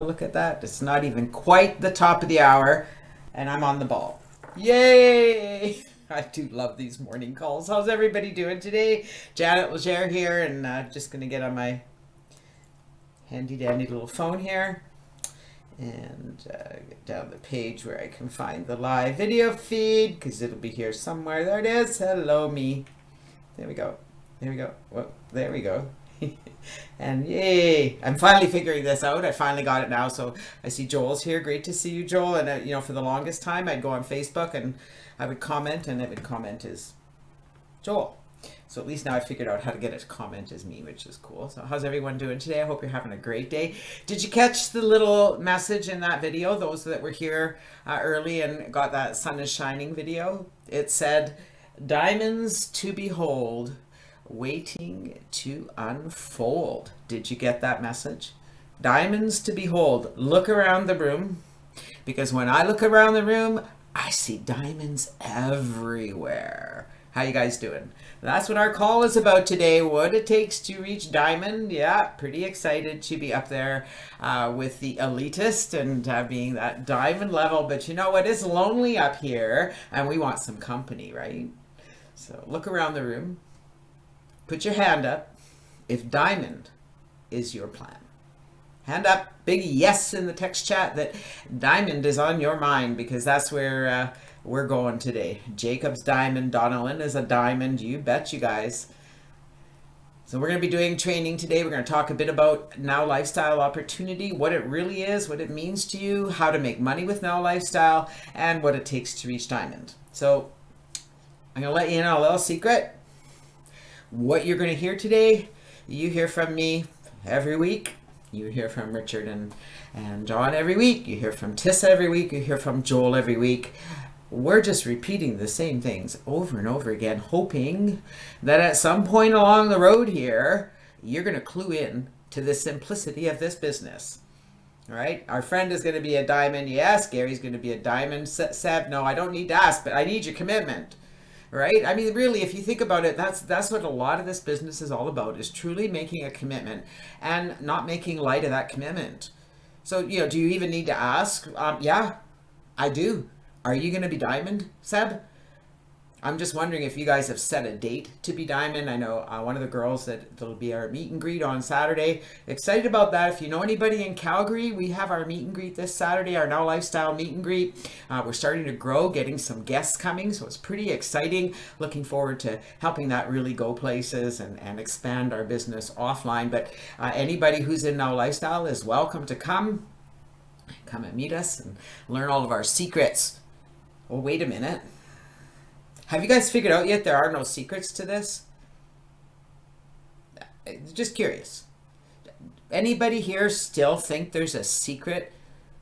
Look at that. It's not even quite the top of the hour, and I'm on the ball. Yay! I do love these morning calls. How's everybody doing today? Janet Legere here, and just going to get on my handy dandy little phone here and get down the page where I can find the live video feed because it'll be here somewhere. There it is. Hello, me. There we go. There we go. Well, there we go. And yay, I'm finally figuring this out. I finally got it now. So I see Joel's here. Great to see you, Joel. And for the longest time I'd go on Facebook and I would comment, and it would comment as Joel. So at least now I figured out how to get it to comment as me, which is cool. So how's everyone doing today? I hope you're having a great day. Did you catch the little message in that video? Those that were here early and got that sun is shining video, it said, "Diamonds to behold, waiting to unfold." Did you get that message? Diamonds to behold. Look around the room, because when I look around the room, I see diamonds everywhere. How you guys doing? That's what our call is about today. What it takes to reach diamond. Yeah, pretty excited to be up there with the elitist and being that diamond level. But you know what? It's lonely up here, and we want some company, right? So look around the room. Put your hand up if diamond is your plan. Hand up, big yes in the text chat that diamond is on your mind, because that's where we're going today. Jacob's diamond, Donnellan is a diamond, you bet, you guys. So we're going to be doing training today. We're going to talk a bit about Now Lifestyle Opportunity, what it really is, what it means to you, how to make money with Now Lifestyle, and what it takes to reach diamond. So I'm going to let you in on a little secret. What you're going to hear today, you hear from me every week. You hear from Richard and John every week. You hear from Tissa every week. You hear from Joel every week. We're just repeating the same things over and over again, hoping that at some point along the road here, you're going to clue in to the simplicity of this business. All right? Our friend is going to be a diamond. Yes, Gary's going to be a diamond. Seb, no, I don't need to ask, but I need your commitment. Right? I mean, really, if you think about it, that's what a lot of this business is all about, is truly making a commitment and not making light of that commitment. So, do you even need to ask? Yeah, I do. Are you going to be diamond, Seb? I'm just wondering if you guys have set a date to be diamond. I know one of the girls that'll be our meet and greet on Saturday. Excited about that. If you know anybody in Calgary, we have our meet and greet this Saturday, our Now Lifestyle meet and greet. We're starting to grow, getting some guests coming, so it's pretty exciting. Looking forward to helping that really go places and expand our business offline. But anybody who's in Now Lifestyle is welcome to come and meet us and learn all of our secrets. Well, wait a minute. Have you guys figured out yet there are no secrets to this? Just curious. Anybody here still think there's a secret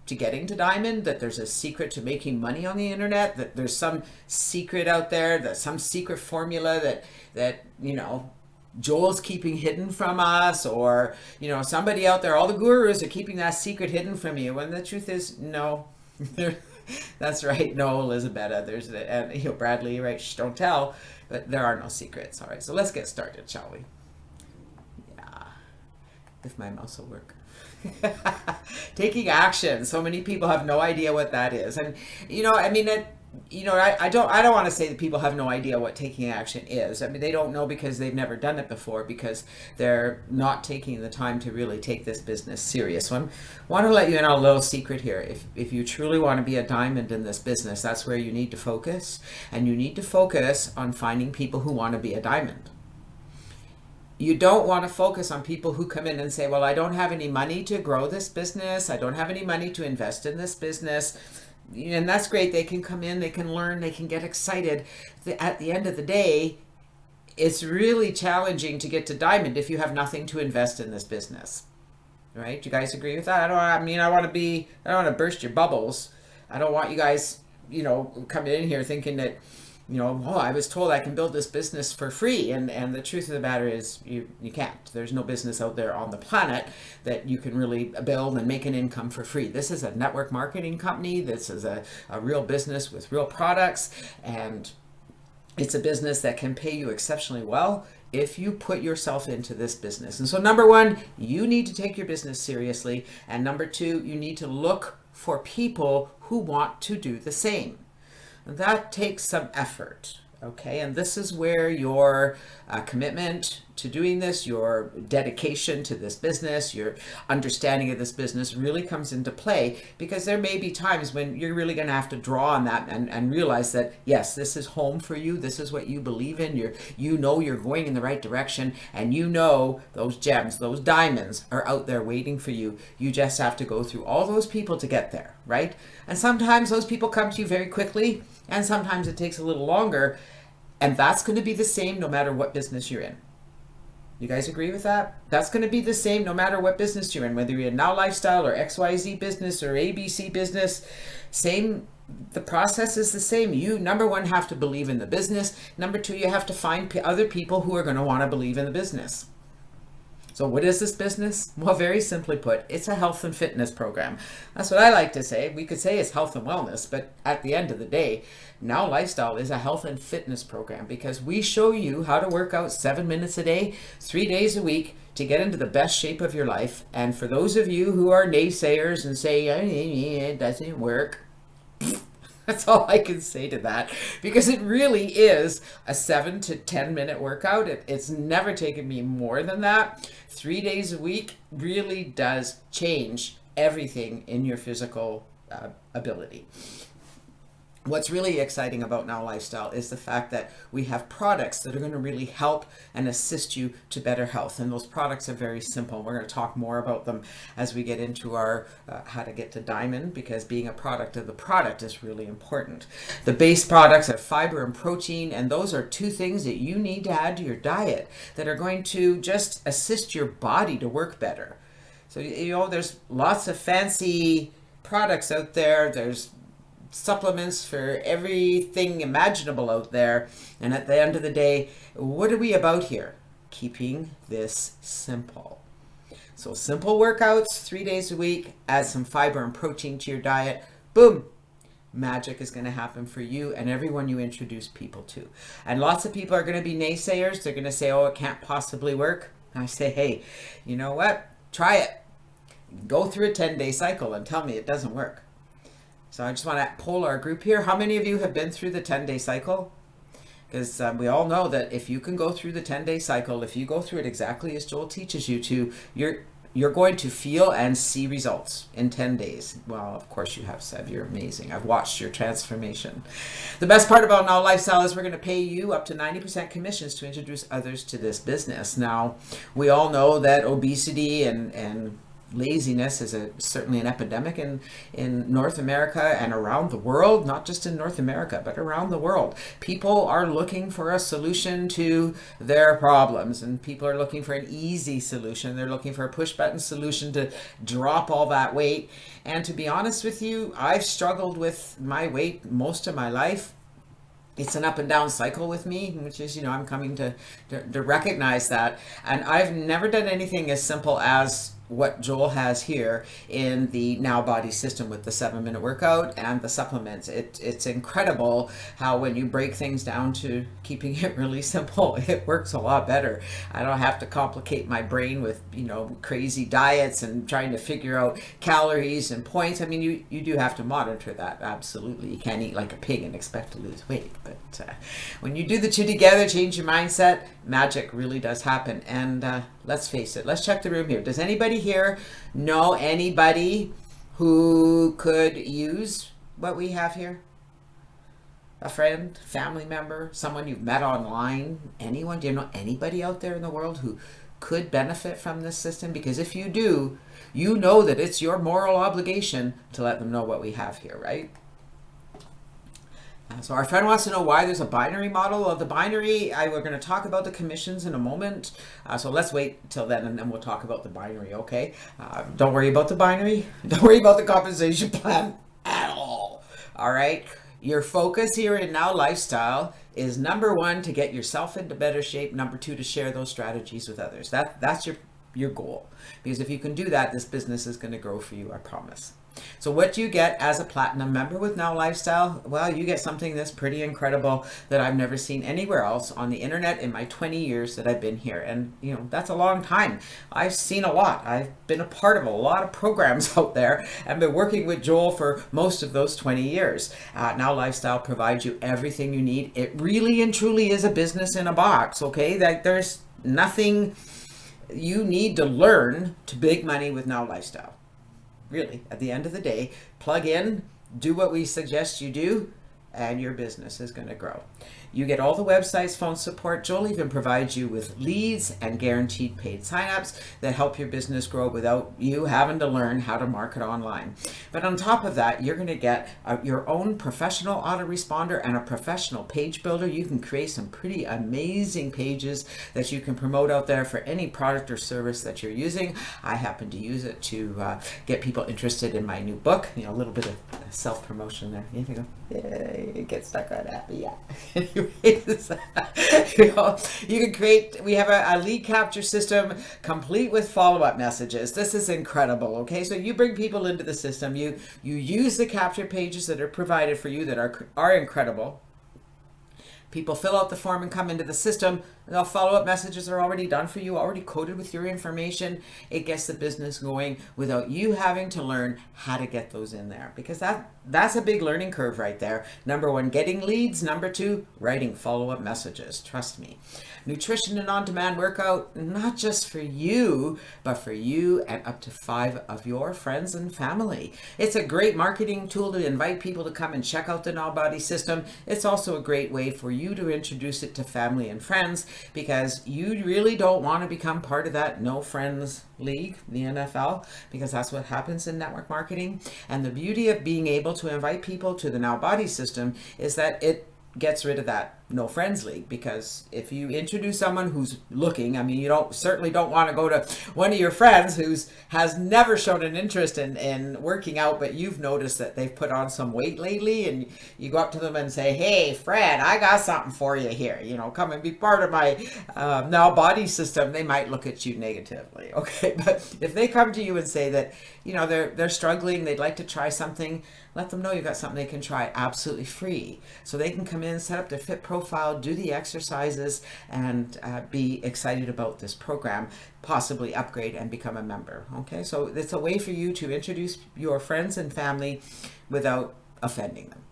to getting to diamond? That there's a secret to making money on the internet? That there's some secret out there, that some secret formula that Joel's keeping hidden from us, or somebody out there, all the gurus are keeping that secret hidden from you, when the truth is no. That's right. No, Elizabeth. There's and Bradley. Right? Shh, don't tell. But there are no secrets. All right. So let's get started, shall we? Yeah. If my mouse will work. Taking action. So many people have no idea what that is, and I don't want to say that people have no idea what taking action is. I mean, they don't know because they've never done it before, because they're not taking the time to really take this business serious. So I want to let you in on a little secret here. If you truly want to be a diamond in this business, that's where you need to focus. And you need to focus on finding people who want to be a diamond. You don't want to focus on people who come in and say, well, I don't have any money to grow this business. I don't have any money to invest in this business. And that's great. They can come in, they can learn, they can get excited. At the end of the day, it's really challenging to get to diamond if you have nothing to invest in this business. Right? You guys agree with that? I don't want to burst your bubbles. I don't want you guys, coming in here thinking that, I was told I can build this business for free. And the truth of the matter is you can't. There's no business out there on the planet that you can really build and make an income for free. This is a network marketing company. This is a real business with real products. And it's a business that can pay you exceptionally well if you put yourself into this business. And so number one, you need to take your business seriously. And number two, you need to look for people who want to do the same. That takes some effort. Okay, and this is where your commitment to doing this, your dedication to this business, your understanding of this business really comes into play, because there may be times when you're really going to have to draw on that and realize that, yes, this is home for you. This is what you believe in. You know you're going in the right direction, and you know those gems, those diamonds are out there waiting for you. You just have to go through all those people to get there, right? And sometimes those people come to you very quickly, and sometimes it takes a little longer. And that's going to be the same no matter what business you're in. You guys agree with that? That's going to be the same no matter what business you're in, whether you're in Now Lifestyle or XYZ business or ABC business. Same, the process is the same. You, number one, have to believe in the business. Number two, you have to find other people who are going to want to believe in the business. So what is this business? Well, very simply put, it's a health and fitness program. That's what I like to say. We could say it's health and wellness, but at the end of the day, Now Lifestyle is a health and fitness program, because we show you how to work out 7 minutes a day, 3 days a week, to get into the best shape of your life. And for those of you who are naysayers and say, it doesn't work, that's all I can say to that, because it really is a 7 to 10 minute workout. It's never taken me more than that. 3 days a week really does change everything in your physical ability. What's really exciting about Now Lifestyle is the fact that we have products that are going to really help and assist you to better health. And those products are very simple. We're going to talk more about them as we get into our how to get to diamond, because being a product of the product is really important. The base products are fiber and protein, and those are two things that you need to add to your diet that are going to just assist your body to work better. So, you know, there's lots of fancy products out there. There's supplements for everything imaginable out there. And at the end of the day, what are we about here? Keeping this simple. So simple workouts, 3 days a week, add some fiber and protein to your diet. Boom. Magic is going to happen for you and everyone you introduce people to. And lots of people are going to be naysayers. They're going to say, oh, it can't possibly work. And I say, hey, you know what? Try it. Go through a 10-day cycle and tell me it doesn't work. So I just want to poll our group here. How many of you have been through the 10-day cycle? Because we all know that if you can go through the 10-day cycle, if you go through it exactly as Joel teaches you to, you're going to feel and see results in 10 days. Well, of course you have, Seb. You're amazing. I've watched your transformation. The best part about Now Lifestyle is we're going to pay you up to 90% commissions to introduce others to this business. Now, we all know that obesity and laziness is certainly an epidemic in North America and around the world, not just in North America, but around the world. People are looking for a solution to their problems, and people are looking for an easy solution. They're looking for a push button solution to drop all that weight. And to be honest with you, I've struggled with my weight most of my life. It's an up and down cycle with me, which is, I'm coming to recognize that. And I've never done anything as simple as what Joel has here in the Now Body system with the 7-minute workout and the supplements. It's incredible how when you break things down to keeping it really simple, it works a lot better. I don't have to complicate my brain with, crazy diets and trying to figure out calories and points. I mean, you do have to monitor that. Absolutely. You can't eat like a pig and expect to lose weight. But when you do the two together, change your mindset, magic really does happen. And let's face it, let's check the room here. Does anybody here know anybody who could use what we have here? A friend, family member, someone you've met online, anyone? Do you know anybody out there in the world who could benefit from this system? Because if you do, you know that it's your moral obligation to let them know what we have here, right? So our friend wants to know why there's a binary model. Of the binary, we're going to talk about the commissions in a moment. So let's wait till then, and then we'll talk about the binary, okay? Don't worry about the binary. Don't worry about the compensation plan at all, all right? Your focus here in Now Lifestyle is, number one, to get yourself into better shape. Number two, to share those strategies with others. That's your goal. Because if you can do that, this business is going to grow for you, I promise. So what do you get as a platinum member with Now Lifestyle? Well, you get something that's pretty incredible that I've never seen anywhere else on the internet in my 20 years that I've been here. And, you know, that's a long time. I've seen a lot. I've been a part of a lot of programs out there and been working with Joel for most of those 20 years. Now Lifestyle provides you everything you need. It really and truly is a business in a box, okay? That there's nothing you need to learn to make money with Now Lifestyle. Really, at the end of the day, plug in, do what we suggest you do, and your business is going to grow. You get all the websites, phone support. Joel even provides you with leads and guaranteed paid signups that help your business grow without you having to learn how to market online. But on top of that, you're going to get your own professional autoresponder and a professional page builder. You can create some pretty amazing pages that you can promote out there for any product or service that you're using. I happen to use it to get people interested in my new book. You know, a little bit of self-promotion there. Here we go. Yay, get stuck on that, but yeah. Anyways, you know, you can create, we have a lead capture system complete with follow-up messages. This is incredible, okay? So you bring people into the system, you use the capture pages that are provided for you that are incredible. People fill out the form and come into the system. The follow-up messages are already done for you, already coded with your information. It gets the business going without you having to learn how to get those in there, because that's a big learning curve right there. Number one, getting leads. Number two, writing follow-up messages. Trust me. Nutrition and on-demand workout, not just for you, but for you and up to 5 of your friends and family. It's a great marketing tool to invite people to come and check out the Now Body system. It's also a great way for you to introduce it to family and friends, because you really don't want to become part of that no friends league, the NFL, because that's what happens in network marketing. And the beauty of being able to invite people to the Now Body system is that it gets rid of that no friends league, because if you introduce someone who's looking, I mean, you certainly don't want to go to one of your friends who's has never shown an interest in working out, but you've noticed that they've put on some weight lately, and you go up to them and say, hey Fred, I got something for you here, you know, come and be part of my Now Body system. They might look at you negatively, okay? But if they come to you and say that, you know, they're struggling, they'd like to try something, let them know you've got something they can try absolutely free, so they can come in, set up their fit profile, do the exercises, and be excited about this program, possibly upgrade and become a member. Okay, so it's a way for you to introduce your friends and family without offending them.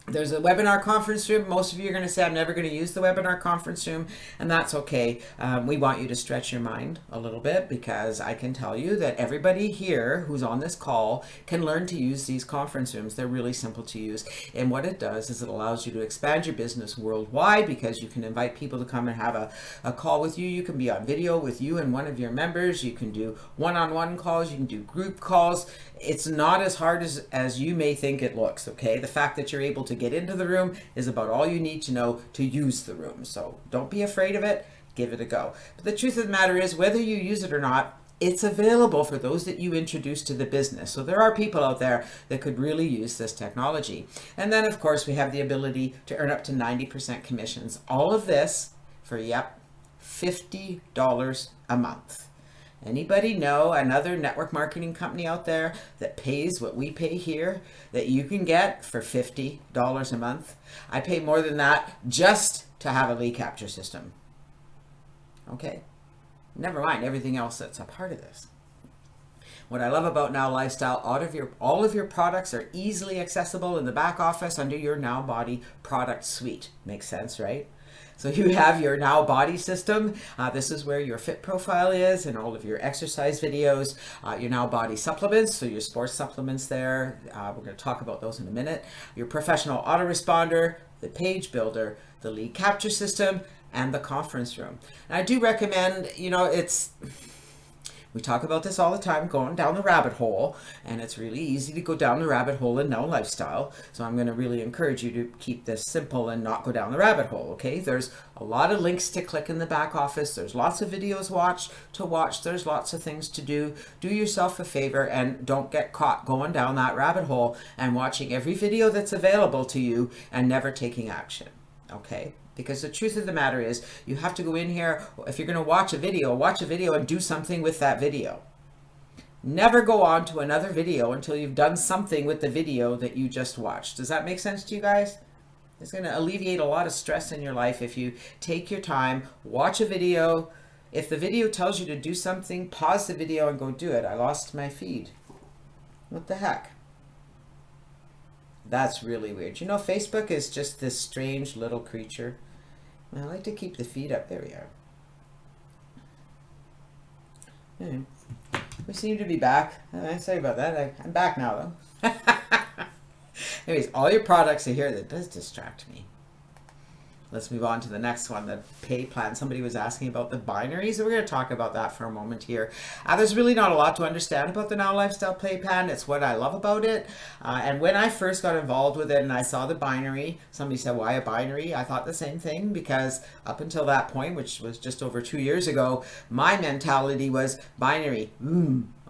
There's a webinar conference room. Most of you are going to say, I'm never going to use the webinar conference room, and that's okay. We want you to stretch your mind a little bit, because I can tell you that everybody here who's on this call can learn to use these conference rooms. They're really simple to use, and what it does is it allows you to expand your business worldwide, because you can invite people to come and have a call with you. You can be on video with you and one of your members. You can do one-on-one calls. You can do group calls. It's not as hard as you may think it looks, okay? The fact that you're able to get into the room is about all you need to know to use the room. So don't be afraid of it. Give it a go. But the truth of the matter is, whether you use it or not, it's available for those that you introduce to the business. So there are people out there that could really use this technology. And then, of course, we have the ability to earn up to 90% commissions. All of this for, yep, $50 a month. Anybody know another network marketing company out there that pays what we pay here that you can get for $50 a month? I pay more than that just to have a lead capture system. Okay, never mind everything else that's a part of this. What I love about Now Lifestyle, all of your products are easily accessible in the back office under your Now Body product suite. Makes sense, right? So you have your Now Body system. This is where your fit profile is, and all of your exercise videos, your Now Body supplements, so your sports supplements there. We're going to talk about those in a minute. Your professional autoresponder, the page builder, the lead capture system, and the conference room. And I do recommend, you know, we talk about this all the time, going down the rabbit hole, and it's really easy to go down the rabbit hole in Now Lifestyle. So I'm going to really encourage you to keep this simple and not go down the rabbit hole, okay? There's a lot of links to click in the back office. There's lots of videos to watch. There's lots of things to do. Do yourself a favor and don't get caught going down that rabbit hole and watching every video that's available to you and never taking action, okay? Because the truth of the matter is, you have to go in here, if you're going to watch a video and do something with that video. Never go on to another video until you've done something with the video that you just watched. Does that make sense to you guys? It's going to alleviate a lot of stress in your life if you take your time, watch a video. If the video tells you to do something, pause the video and go do it. I lost my feed. What the heck? That's really weird. You know, Facebook is just this strange little creature. I like to keep the feed up. There we are. We seem to be back. Sorry about that. I'm back now, though. Anyways, all your products are here. That does distract me. Let's move on to the next one, the pay plan. Somebody was asking about the binary, so we're going to talk about that for a moment here. There's really not a lot to understand about the Now Lifestyle pay plan. It's what I love about it. And when I first got involved with it and I saw the binary, somebody said, why a binary? I thought the same thing, because up until that point, which was just over 2 years ago, my mentality was binary.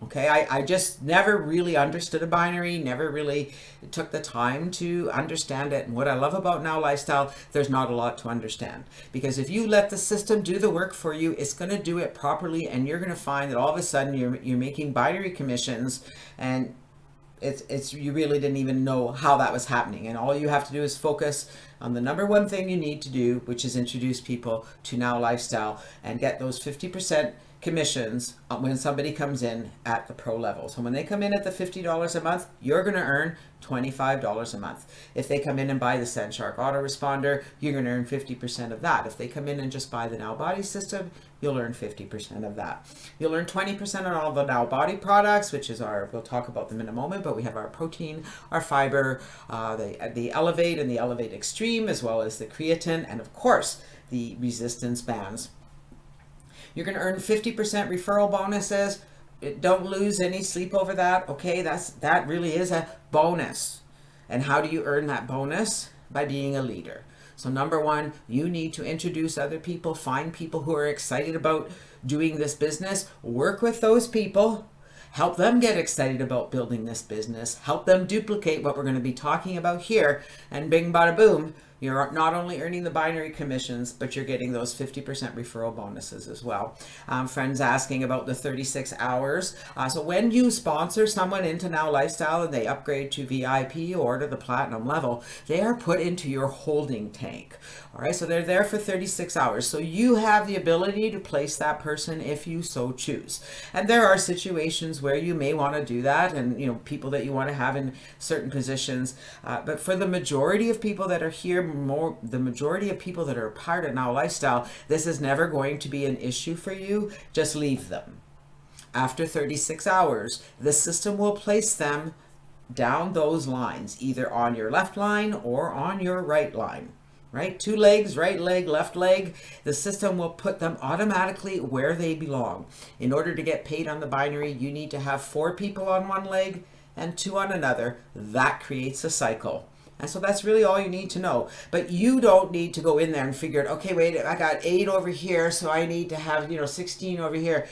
Okay, I just never really understood a binary, never really took the time to understand it. And what I love about Now Lifestyle, there's not a lot to understand. Because if you let the system do the work for you, it's going to do it properly, and you're going to find that all of a sudden you're making binary commissions, and it's you really didn't even know how that was happening. And all you have to do is focus on the number one thing you need to do, which is introduce people to Now Lifestyle and get those 50% commissions when somebody comes in at the pro level. So when they come in at the $50 a month, you're going to earn $25 a month. If they come in and buy the SendShark autoresponder, you're going to earn 50% of that. If they come in and just buy the Now Body system, you'll earn 50% of that. You'll earn 20% on all the Now Body products, which is we'll talk about them in a moment, but we have our protein, our fiber, the Elevate and the Elevate Extreme, as well as the creatine, and of course, the resistance bands. You're going to earn 50% referral bonuses. Don't lose any sleep over that. Okay, that really is a bonus. And how do you earn that bonus? By being a leader. So number one, you need to introduce other people, find people who are excited about doing this business, work with those people, help them get excited about building this business, help them duplicate what we're going to be talking about here, and bing, bada, boom. You're not only earning the binary commissions, but you're getting those 50% referral bonuses as well. Friends asking about the 36 hours. So when you sponsor someone into Now Lifestyle and they upgrade to VIP or to the platinum level, they are put into your holding tank. All right, so they're there for 36 hours. So you have the ability to place that person if you so choose. And there are situations where you may want to do that, and people that you want to have in certain positions. But for the majority of people that are here, the majority of people that are a part of Now Lifestyle, this is never going to be an issue for you. Just leave them. After 36 hours, the system will place them down those lines, either on your left line or on your right line. Right? 2 legs, right leg, left leg. The system will put them automatically where they belong. In order to get paid on the binary, you need to have 4 people on one leg and 2 on another. That creates a cycle. And so that's really all you need to know. But you don't need to go in there and figure out, okay, wait, I got 8 over here, so I need to have, 16 over here.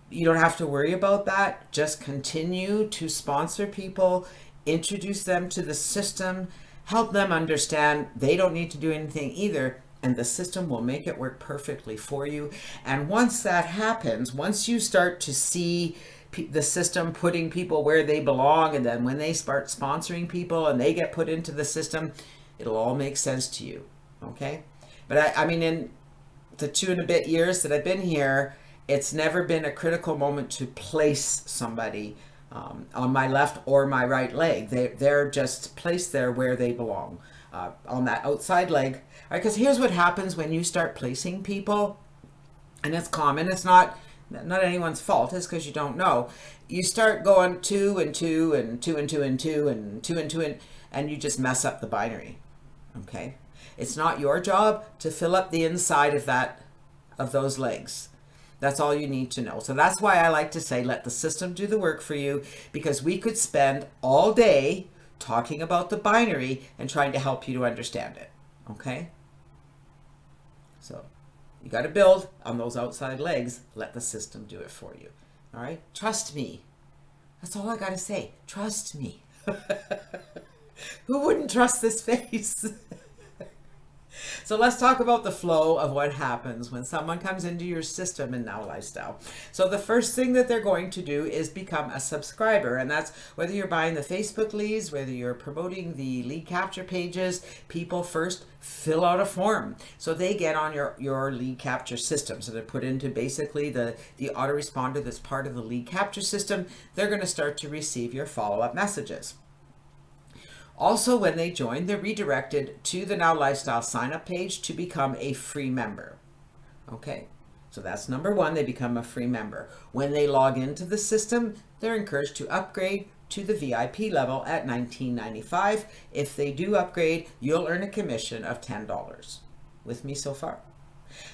You don't have to worry about that. Just continue to sponsor people, introduce them to the system, help them understand they don't need to do anything either, and the system will make it work perfectly for you. And once that happens, once you start to see the system putting people where they belong, and then when they start sponsoring people and they get put into the system, it'll all make sense to you. Okay? But I mean, in the 2 and a bit years that I've been here, it's never been a critical moment to place somebody on my left or my right leg. They're just placed there where they belong, on that outside leg. Because here's what happens when you start placing people, and it's common. It's not anyone's fault. It's because you don't know. You start going 2 and 2 and 2 and 2 and 2 and 2 and 2 and you just mess up the binary. Okay, it's not your job to fill up the inside of those legs. That's all you need to know. So that's why I like to say, let the system do the work for you, because we could spend all day talking about the binary and trying to help you to understand it. Okay? So you got to build on those outside legs. Let the system do it for you. All right? Trust me. That's all I got to say. Trust me. Who wouldn't trust this face? So let's talk about the flow of what happens when someone comes into your system in Now Lifestyle. So the first thing that they're going to do is become a subscriber, and that's whether you're buying the Facebook leads, whether you're promoting the lead capture pages. People first fill out a form so they get on your lead capture system. So they're put into basically the autoresponder that's part of the lead capture system. They're going to start to receive your follow-up messages. Also, when they join, they're redirected to the Now Lifestyle sign-up page to become a free member. Okay, so that's number one, they become a free member. When they log into the system, they're encouraged to upgrade to the VIP level at $19.95. If they do upgrade, you'll earn a commission of $10. With me so far?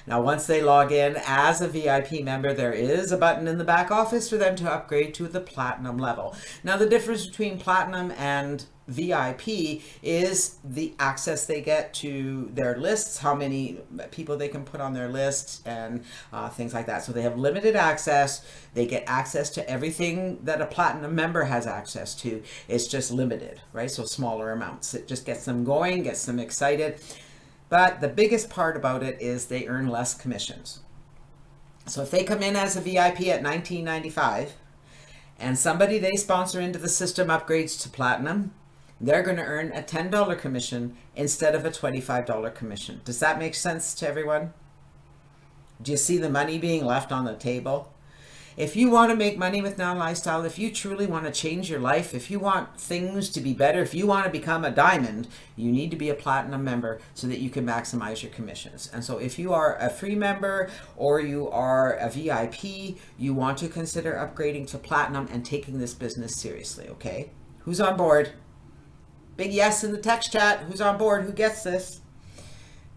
Now, once they log in as a VIP member, there is a button in the back office for them to upgrade to the Platinum level. Now, the difference between Platinum and VIP is the access they get to their lists, how many people they can put on their lists, and things like that. So they have limited access. They get access to everything that a Platinum member has access to. It's just limited, right? So smaller amounts. It just gets them going, gets them excited. But the biggest part about it is they earn less commissions. So if they come in as a VIP at $19.95 and somebody they sponsor into the system upgrades to Platinum, they're going to earn a $10 commission instead of a $25 commission. Does that make sense to everyone? Do you see the money being left on the table? If you want to make money with Now Lifestyle, if you truly want to change your life, if you want things to be better, if you want to become a diamond, you need to be a Platinum member so that you can maximize your commissions. And so if you are a free member or you are a VIP, you want to consider upgrading to Platinum and taking this business seriously, okay? Who's on board? Big yes in the text chat. Who's on board? Who gets this?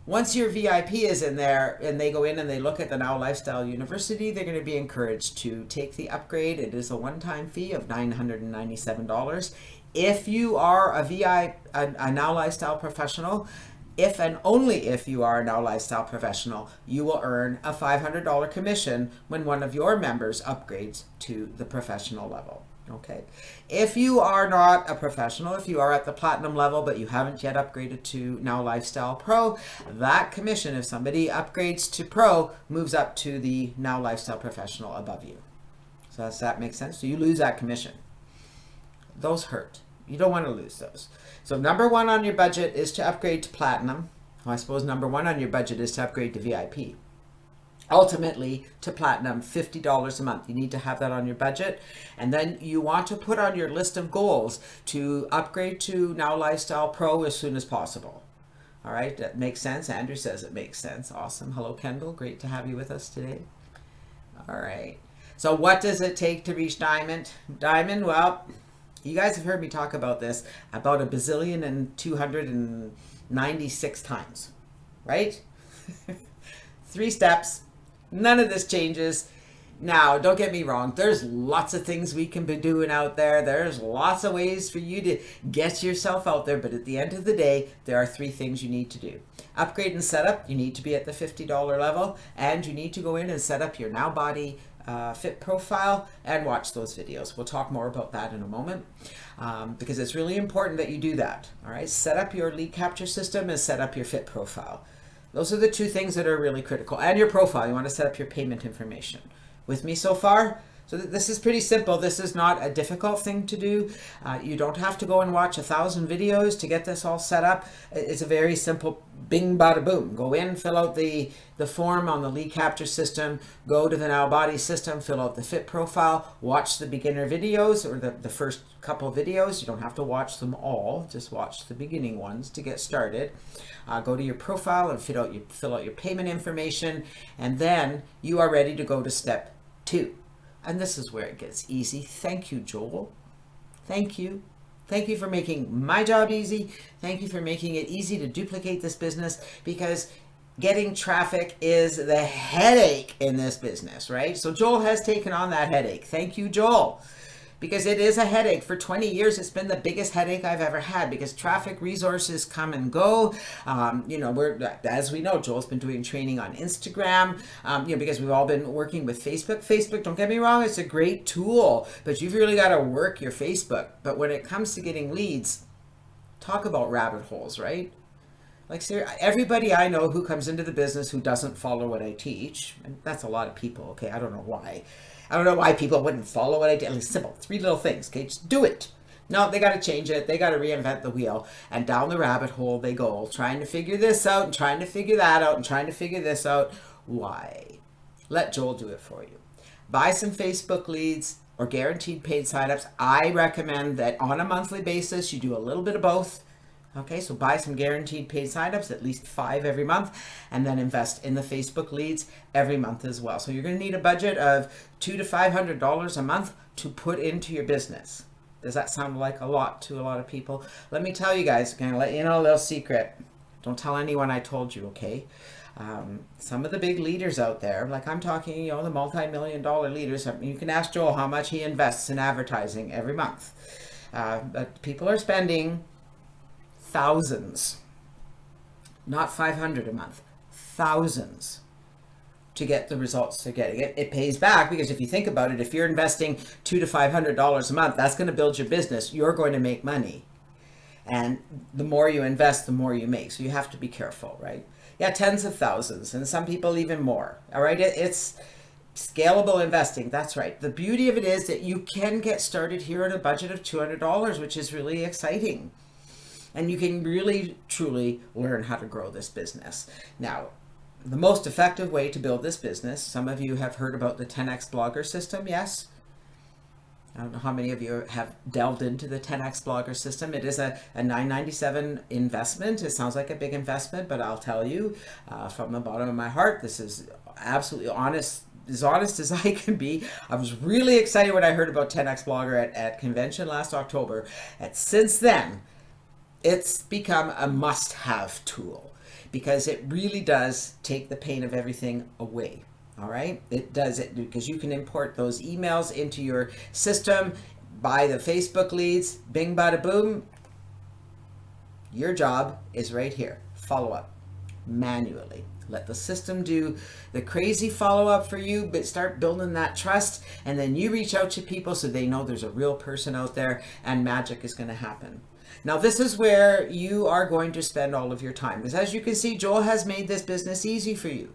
Once your VIP is in there and they go in and they look at the Now Lifestyle University, they're going to be encouraged to take the upgrade. It is a one-time fee of $997. If you are a Now Lifestyle professional, if and only if you are a Now Lifestyle professional, you will earn a $500 commission when one of your members upgrades to the professional level. Okay. If you are not a professional, if you are at the Platinum level, but you haven't yet upgraded to Now Lifestyle Pro, that commission, if somebody upgrades to Pro, moves up to the Now Lifestyle Professional above you. So does that make sense? So you lose that commission. Those hurt. You don't want to lose those. So number one on your budget is to upgrade to Platinum. Well, I suppose number one on your budget is to upgrade to VIP. Ultimately, to Platinum, $50 a month. You need to have that on your budget. And then you want to put on your list of goals to upgrade to Now Lifestyle Pro as soon as possible. All right, that makes sense. Andrew says it makes sense. Awesome. Hello, Kendall. Great to have you with us today. All right. So what does it take to reach Diamond? Diamond, well, you guys have heard me talk about this about 1,296 times, right? 3 steps. None of this changes. Now, don't get me wrong. There's lots of things we can be doing out there. There's lots of ways for you to get yourself out there. But at the end of the day, there are 3 things you need to do. Upgrade and setup. You need to be at the $50 level. And you need to go in and set up your Now Body Fit profile and watch those videos. We'll talk more about that in a moment because it's really important that you do that. All right. Set up your lead capture system and set up your Fit profile. Those are the 2 things that are really critical. And your profile, you want to set up your payment information. With me so far? So this is pretty simple. This is not a difficult thing to do. You don't have to go and watch 1,000 videos to get this all set up. It's a very simple bing, bada, boom. Go in, fill out the form on the lead capture system, go to the Now Body system, fill out the Fit profile, watch the beginner videos or the first couple videos. You don't have to watch them all, just watch the beginning ones to get started. Go to your profile and fill out your payment information, and then you are ready to go to step 2. And this is where it gets easy. Thank you, Joel. Thank you. Thank you for making my job easy. Thank you for making it easy to duplicate this business, because getting traffic is the headache in this business, right? So Joel has taken on that headache. Thank you, Joel. Because it is a headache. For 20 years, it's been the biggest headache I've ever had, because traffic resources come and go. As we know, Joel's been doing training on Instagram, because we've all been working with Facebook. Facebook, don't get me wrong, it's a great tool, but you've really got to work your Facebook. But when it comes to getting leads, talk about rabbit holes, right? Like, seriously, everybody I know who comes into the business who doesn't follow what I teach, and that's a lot of people, okay? I don't know why. I don't know why people wouldn't follow what I do. It's simple, 3 little things, okay? Just do it. No, they got to change it. They got to reinvent the wheel. And down the rabbit hole they go, trying to figure this out and trying to figure that out and trying to figure this out. Why? Let Joel do it for you. Buy some Facebook leads or guaranteed paid signups. I recommend that on a monthly basis, you do a little bit of both. Okay, so buy some guaranteed paid signups, at least 5 every month, and then invest in the Facebook leads every month as well. So you're going to need a budget of $200 to $500 a month to put into your business. Does that sound like a lot to a lot of people? Let me tell you guys, I'm going to let you know a little secret. Don't tell anyone I told you, okay? Some of the big leaders out there, like I'm talking, the multi-million-dollar leaders, you can ask Joel how much he invests in advertising every month. But people are spending thousands, not 500 a month, thousands to get the results they're getting. It pays back because if you think about it, if you're investing $200 to $500 a month, that's going to build your business. You're going to make money. And the more you invest, the more you make. So you have to be careful, right? Yeah, tens of thousands, and some people even more. All right, it's scalable investing. That's right. The beauty of it is that you can get started here at a budget of $200, which is really exciting. And you can really, truly learn how to grow this business. Now, the most effective way to build this business, some of you have heard about the 10X Blogger system, yes? I don't know how many of you have delved into the 10X Blogger system. It is a $9.97 investment. It sounds like a big investment, but I'll tell you from the bottom of my heart, this is absolutely honest, as honest as I can be. I was really excited when I heard about 10X Blogger at convention last October. And since then, it's become a must-have tool because it really does take the pain of everything away. All right, it does it because you can import those emails into your system, buy the Facebook leads, bing, bada, boom. Your job is right here. Follow up manually. Let the system do the crazy follow-up for you, but start building that trust, and then you reach out to people so they know there's a real person out there and magic is going to happen. Now, this is where you are going to spend all of your time because as you can see, Joel has made this business easy for you.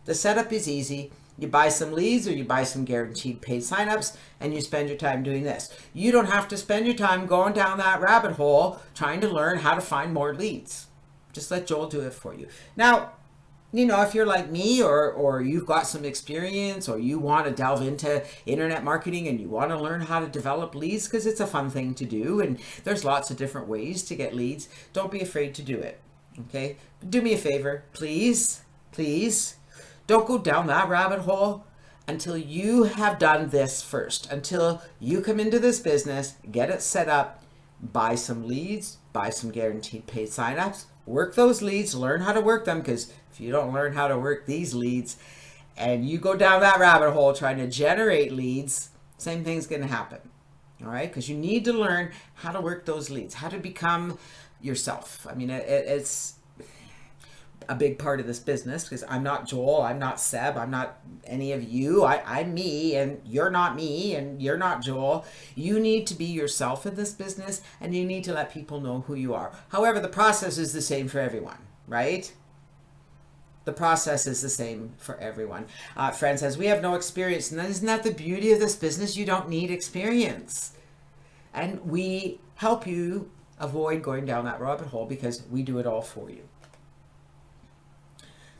The setup is easy. You buy some leads or you buy some guaranteed paid signups and you spend your time doing this. You don't have to spend your time going down that rabbit hole trying to learn how to find more leads. Just let Joel do it for you. Now, if you're like me or you've got some experience or you want to delve into internet marketing and you want to learn how to develop leads because it's a fun thing to do and there's lots of different ways to get leads, don't be afraid to do it, okay? Do me a favor, please. Don't go down that rabbit hole until you have done this first, until you come into this business, get it set up, buy some leads, buy some guaranteed paid signups, work those leads, learn how to work them, because if you don't learn how to work these leads and you go down that rabbit hole trying to generate leads, same thing's going to happen. All right, because you need to learn how to work those leads, how to become yourself. I mean, it's a big part of this business because I'm not Joel, I'm not Seb, I'm not any of you. I'm me and you're not me and you're not Joel. You need to be yourself in this business and you need to let people know who you are. However, the process is the same for everyone, right? The process is the same for everyone. Friend says, we have no experience. And isn't that the beauty of this business? You don't need experience. And we help you avoid going down that rabbit hole because we do it all for you.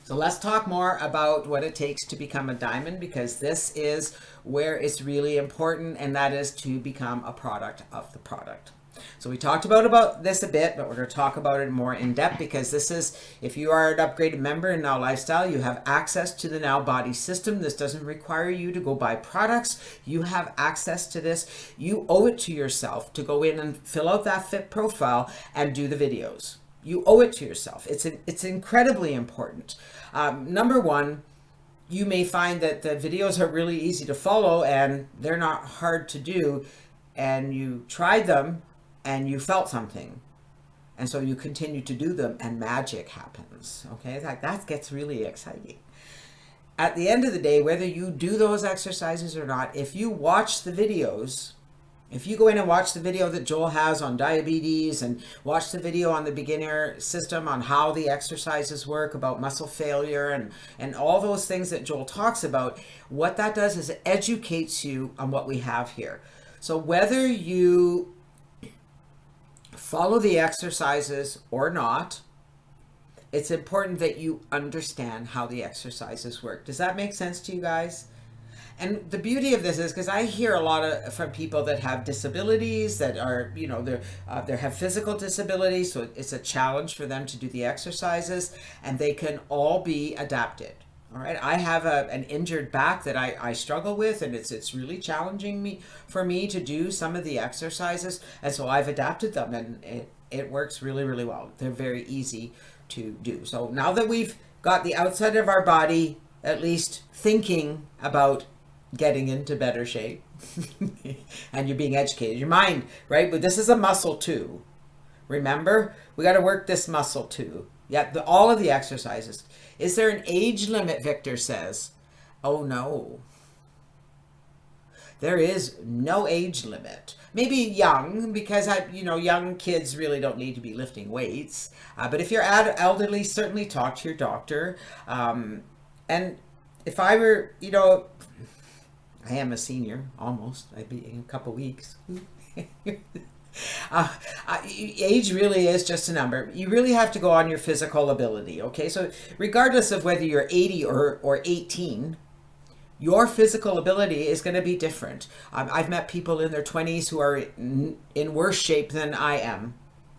So let's talk more about what it takes to become a diamond because this is where it's really important, and that is to become a product of the product. So we talked about this a bit, but we're going to talk about it more in depth because this is, if you are an upgraded member in Now Lifestyle, you have access to the Now Body system. This doesn't require you to go buy products. You have access to this. You owe it to yourself to go in and fill out that fit profile and do the videos. You owe it to yourself. It's incredibly important. Number one, you may find that the videos are really easy to follow and they're not hard to do, and you tried them and you felt something. And so you continue to do them and magic happens. Okay, that gets really exciting. At the end of the day, whether you do those exercises or not, if you watch the videos, If you go in and watch the video that Joel has on diabetes and watch the video on the beginner system on how the exercises work, about muscle failure and all those things that Joel talks about, what that does is it educates you on what we have here. So whether you follow the exercises or not, it's important that you understand how the exercises work. Does that make sense to you guys? And the beauty of this is because I hear a lot of from people that have disabilities that are, you know, they have physical disabilities, so it's a challenge for them to do the exercises, and they can all be adapted. All right, I have an injured back that I struggle with, and it's really challenging for me to do some of the exercises, and so I've adapted them, and it works really, really well. They're very easy to do. So now that we've got the outside of our body at least thinking about getting into better shape and you're being educated, your mind, right? But this is a muscle too. Remember, we got to work this muscle too. Yeah, all of the exercises. Is there an age limit, Victor says? Oh no. There is no age limit. Maybe young, because young kids really don't need to be lifting weights. But if you're elderly, certainly talk to your doctor. And if I were, I am a senior, almost. I'd be in a couple weeks. Age really is just a number. You really have to go on your physical ability, okay? So regardless of whether you're 80 or 18, your physical ability is going to be different. I've met people in their 20s who are in worse shape than I am,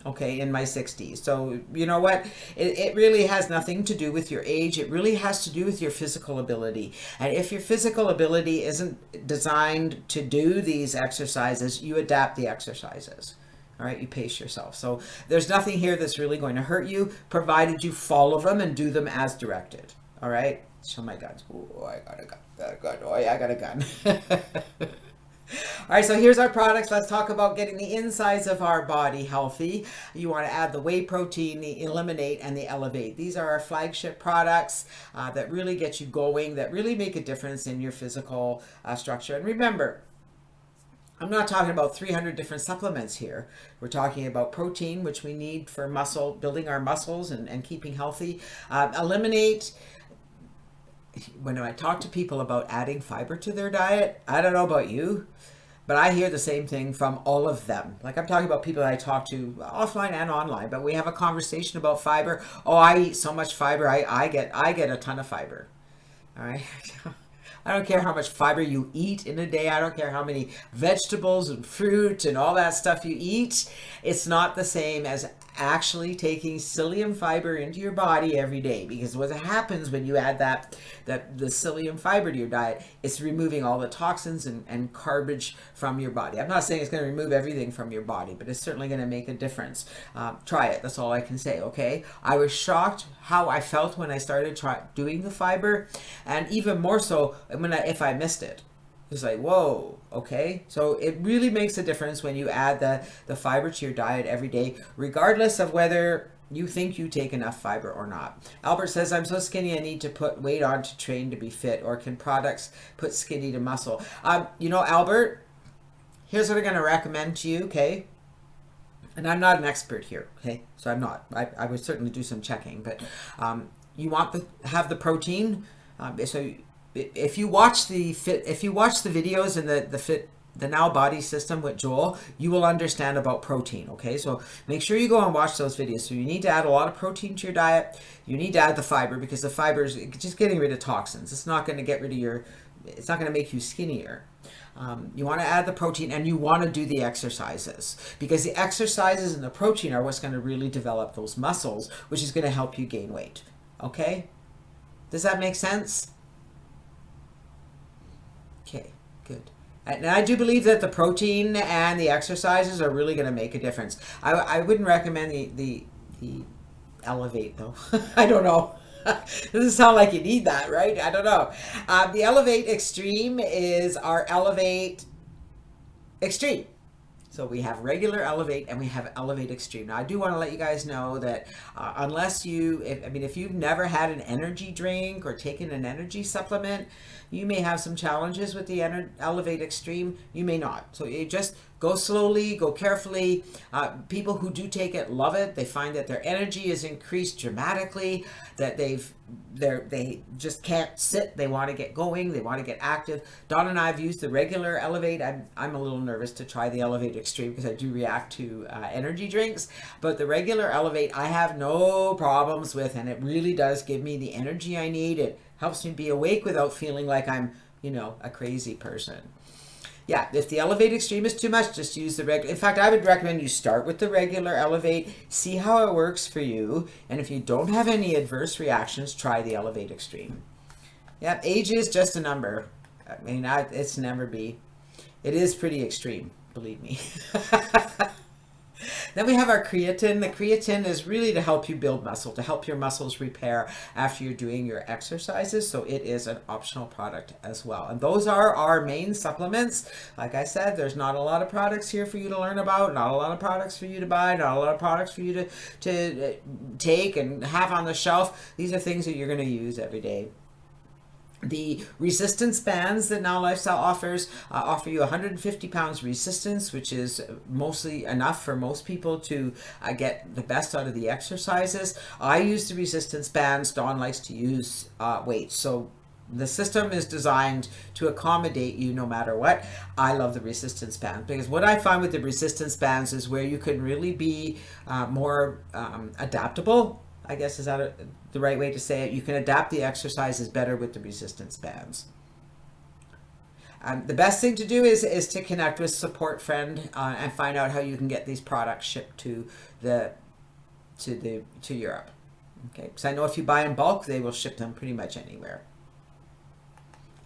okay, in my 60s. So you know what? It really has nothing to do with your age. It really has to do with your physical ability. And if your physical ability isn't designed to do these exercises, you adapt the exercises. All right, you pace yourself. So there's nothing here that's really going to hurt you, provided you follow them and do them as directed. All right, show my guns. Oh, I got a gun. Oh, yeah, I got a gun. All right, so here's our products. Let's talk about getting the insides of our body healthy. You want to add the whey protein, the eliminate, and the elevate. These are our flagship products that really get you going, that really make a difference in your physical structure. And remember, I'm not talking about 300 different supplements here. We're talking about protein, which we need for muscle, building our muscles and keeping healthy. Eliminate. When I talk to people about adding fiber to their diet, I don't know about you, but I hear the same thing from all of them. Like, I'm talking about people that I talk to offline and online, but we have a conversation about fiber. Oh, I eat so much fiber. I get a ton of fiber. All right. I don't care how much fiber you eat in a day. I don't care how many vegetables and fruit and all that stuff you eat. It's not the same as actually taking psyllium fiber into your body every day, because what happens when you add the psyllium fiber to your diet, it's removing all the toxins and garbage from your body. I'm not saying it's going to remove everything from your body, but it's certainly going to make a difference. Try it. That's all I can say. Okay, I was shocked how I felt when I started doing the fiber, and even more so if I missed it. It's like, whoa, okay. So it really makes a difference when you add the fiber to your diet every day, regardless of whether you think you take enough fiber or not. Albert says, I'm so skinny I need to put weight on to train to be fit, or can products put skinny to muscle? Albert, here's what I'm going to recommend to you, okay? And I'm not an expert here, okay? So I'm not. I would certainly do some checking, but you want to have the protein. So if you watch the videos in the Now Body System with Joel, you will understand about protein. Okay, so make sure you go and watch those videos. So you need to add a lot of protein to your diet. You need to add the fiber, because the fiber is just getting rid of toxins. It's not going to get rid of it's not going to make you skinnier. You want to add the protein, and you want to do the exercises, because the exercises and the protein are what's going to really develop those muscles, which is going to help you gain weight. Okay, does that make sense? Okay, good. And I do believe that the protein and the exercises are really going to make a difference. I wouldn't recommend the Elevate, though. I don't know. Doesn't sound like you need that, right? I don't know. The Elevate Extreme is our Elevate Extreme. So we have regular Elevate and we have Elevate Extreme. Now I do want to let you guys know that if you've never had an energy drink or taken an energy supplement, you may have some challenges with the Elevate Extreme. You may not. So you just Go slowly, go carefully. People who do take it love it. They find that their energy is increased dramatically, that they just can't sit. They want to get going. They want to get active. Dawn and I have used the regular Elevate. I'm a little nervous to try the Elevate Extreme because I do react to energy drinks, but the regular Elevate I have no problems with, and it really does give me the energy I need. It helps me be awake without feeling like I'm, a crazy person. Yeah, if the Elevate Extreme is too much, just use the regular. In fact, I would recommend you start with the regular Elevate, see how it works for you, and if you don't have any adverse reactions, try the Elevate Extreme. Yep, age is just a number. I mean, it's never be. It is pretty extreme, believe me. Then we have our creatine. The creatine is really to help you build muscle, to help your muscles repair after you're doing your exercises. So it is an optional product as well. And those are our main supplements. Like I said, there's not a lot of products here for you to learn about, not a lot of products for you to buy, not a lot of products for you to take and have on the shelf. These are things that you're going to use every day. The resistance bands that Now Lifestyle offers offer you 150 pounds resistance, which is mostly enough for most people to get the best out of the exercises. I use the resistance bands. Dawn likes to use weights. So the system is designed to accommodate you no matter what. I love the resistance band because what I find with the resistance bands is where you can really be more adaptable. I guess is that the right way to say it. You can adapt the exercises better with the resistance bands. The best thing to do is to connect with support friend and find out how you can get these products shipped to Europe. Okay, because I know if you buy in bulk, they will ship them pretty much anywhere.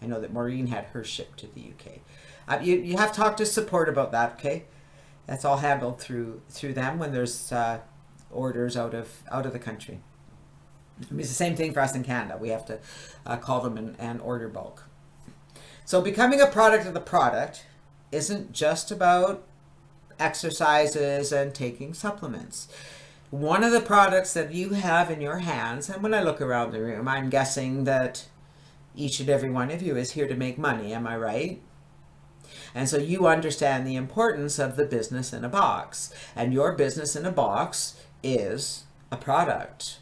I know that Maureen had hers shipped to the UK. You have to talk to support about that. Okay, that's all handled through them when there's orders out of the country. It's the same thing for us in Canada. We have to call them and order bulk. So becoming a product of the product isn't just about exercises and taking supplements. One of the products that you have in your hands, and when I look around the room, I'm guessing that each and every one of you is here to make money. Am I right? And so you understand the importance of the business in a box. And your business in a box is a product.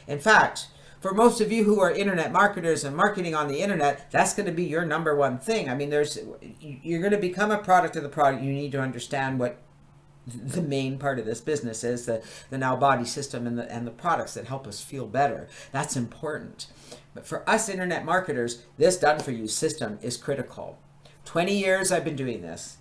In fact, for most of you who are internet marketers and marketing on the internet, that's going to be your number one thing. I mean, you're going to become a product of the product. You need to understand what the main part of this business is, the Now Body system and the products that help us feel better. That's important. But for us internet marketers, this done for you system is critical. 20 years I've been doing this.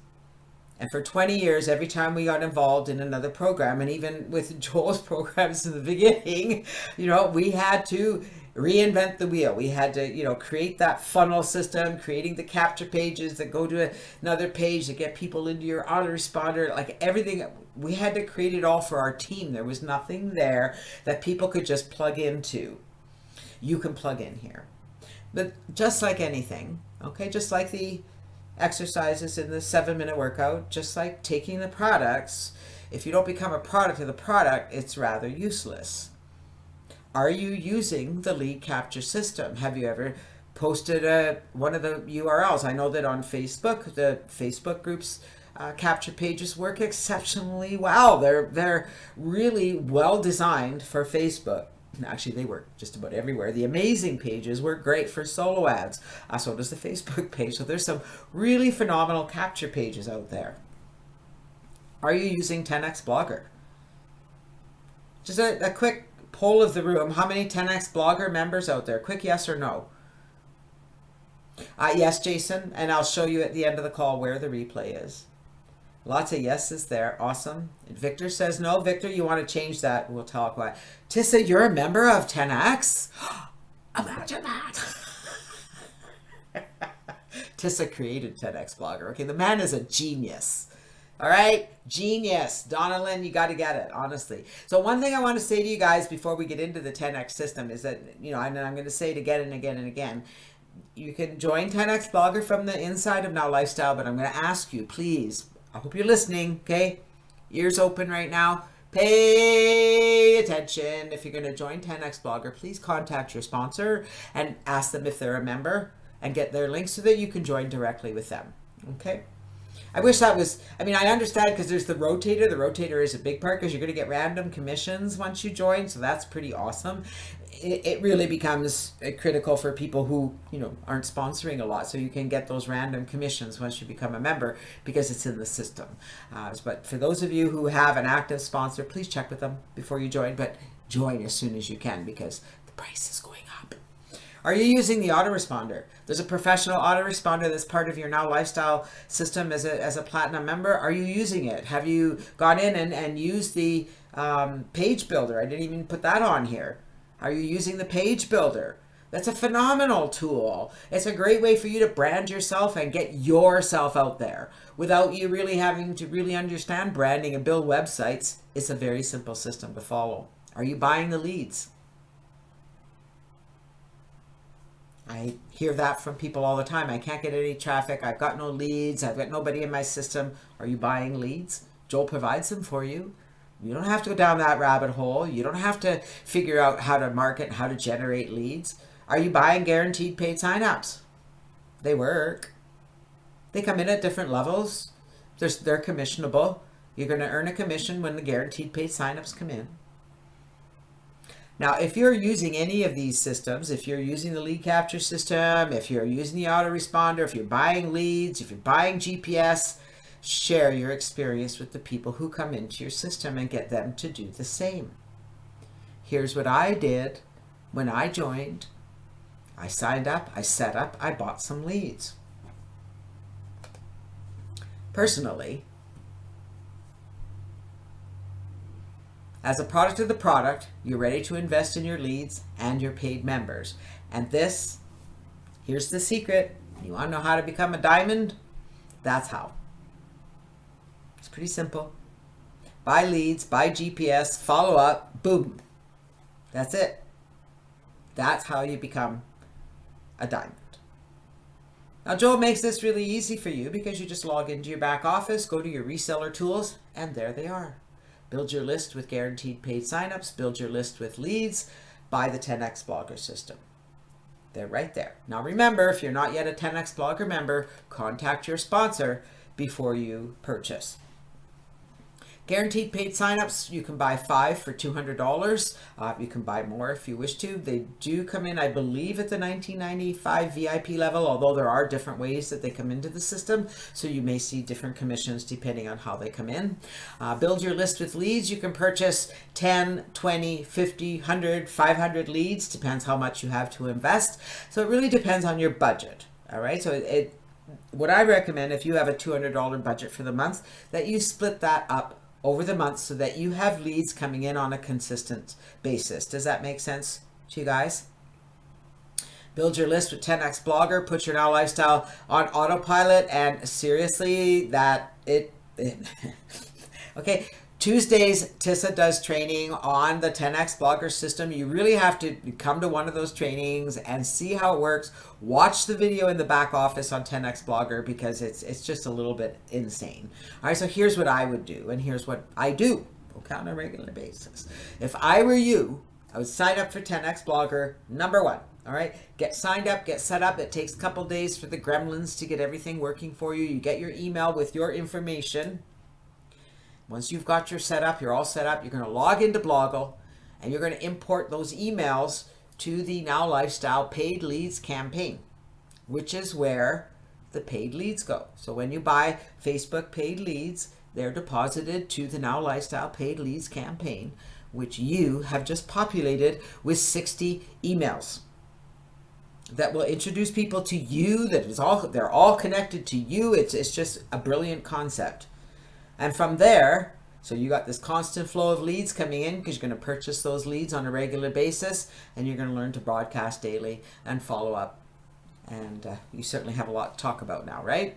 And for 20 years, every time we got involved in another program, and even with Joel's programs in the beginning, we had to reinvent the wheel. We had to, create that funnel system, creating the capture pages that go to another page that get people into your autoresponder, like everything. We had to create it all for our team. There was nothing there that people could just plug into. You can plug in here. But just like anything, okay, just like the exercises in the 7-minute workout, just like taking the products, if you don't become a product of the product, it's rather useless. Are you using the lead capture system? Have you ever posted one of the URLs? I know that on Facebook, the Facebook groups capture pages work exceptionally well. They're really well designed for Facebook. Actually, they work just about everywhere. The amazing pages work great for solo ads. So does the Facebook page. So there's some really phenomenal capture pages out there. Are you using 10x Blogger? Just a quick poll of the room. How many 10x Blogger members out there? Quick yes or no. Yes, Jason. And I'll show you at the end of the call where the replay is. Lots of yeses there. Awesome. And Victor says no. Victor, you want to change that. We'll talk about it. Tissa, you're a member of 10X? Imagine that. Tissa created 10X Blogger. Okay, the man is a genius. All right? Genius. Donna Lynn, you got to get it, honestly. So one thing I want to say to you guys before we get into the 10X system is that, and I'm going to say it again and again and again, you can join 10X Blogger from the inside of Now Lifestyle, but I'm going to ask you, please, I hope you're listening, okay? Ears open right now. Pay attention. If you're going to join 10X Blogger, please contact your sponsor and ask them if they're a member and get their links so that you can join directly with them, okay? I wish that was, I mean, I understand because there's the rotator. The rotator is a big part because you're going to get random commissions once you join. So that's pretty awesome. It really becomes critical for people who, you know, aren't sponsoring a lot. So you can get those random commissions once you become a member because it's in the system. But for those of you who have an active sponsor, please check with them before you join. But join as soon as you can because the price is going up. Are you using the autoresponder? There's a professional autoresponder that's part of your Now Lifestyle system as a platinum member. Are you using it? Have you gone in and used the page builder? I didn't even put that on here. Are you using the page builder? That's a phenomenal tool. It's a great way for you to brand yourself and get yourself out there without you really having to really understand branding and build websites. It's a very simple system to follow. Are you buying the leads? I hear that from people all the time. I can't get any traffic. I've got no leads. I've got nobody in my system. Are you buying leads? Joel provides them for you. You don't have to go down that rabbit hole. You don't have to figure out how to market and how to generate leads. Are you buying guaranteed paid signups? They work. They come in at different levels. They're commissionable. You're going to earn a commission when the guaranteed paid signups come in. Now, if you're using any of these systems, if you're using the lead capture system, if you're using the autoresponder, if you're buying leads, if you're buying GPS, share your experience with the people who come into your system and get them to do the same. Here's what I did when I joined. I signed up, I set up, I bought some leads. Personally, as a product of the product, you're ready to invest in your leads and your paid members. And this, here's the secret. You want to know how to become a diamond? That's how. It's pretty simple. Buy leads, buy GPS, follow up, boom. That's it. That's how you become a diamond. Now, Joel makes this really easy for you because you just log into your back office, go to your reseller tools, and there they are. Build your list with guaranteed paid signups, build your list with leads, buy the 10X Blogger system. They're right there. Now remember, if you're not yet a 10X Blogger member, contact your sponsor before you purchase. Guaranteed paid signups, you can buy 5 for $200. You can buy more if you wish to. They do come in, I believe, at the $19.95 VIP level, although there are different ways that they come into the system. So you may see different commissions depending on how they come in. Build your list with leads. You can purchase 10, 20, 50, 100, 500 leads. Depends how much you have to invest. So it really depends on your budget. All right. So what I recommend, if you have a $200 budget for the month, that you split that up over the month so that you have leads coming in on a consistent basis. Does that make sense to you guys? Build your list with 10X Blogger, put your Now Lifestyle on autopilot, and seriously, okay. Tuesdays, Tissa does training on the 10X Blogger system. You really have to come to one of those trainings and see how it works. Watch the video in the back office on 10X Blogger because it's just a little bit insane. All right, so here's what I would do, and here's what I do on a regular basis. If I were you, I would sign up for 10X Blogger, number one. All right, get signed up, get set up. It takes a couple days for the gremlins to get everything working for you. You get your email with your information. Once you've got your setup, you're all set up, you're going to log into Bloggle and you're going to import those emails to the Now Lifestyle paid leads campaign, which is where the paid leads go. So when you buy Facebook paid leads, they're deposited to the Now Lifestyle paid leads campaign, which you have just populated with 60 emails that will introduce people to you. They're all connected to you. It's just a brilliant concept. And from there, so you got this constant flow of leads coming in because you're going to purchase those leads on a regular basis, and you're going to learn to broadcast daily and follow up. And you certainly have a lot to talk about now, right?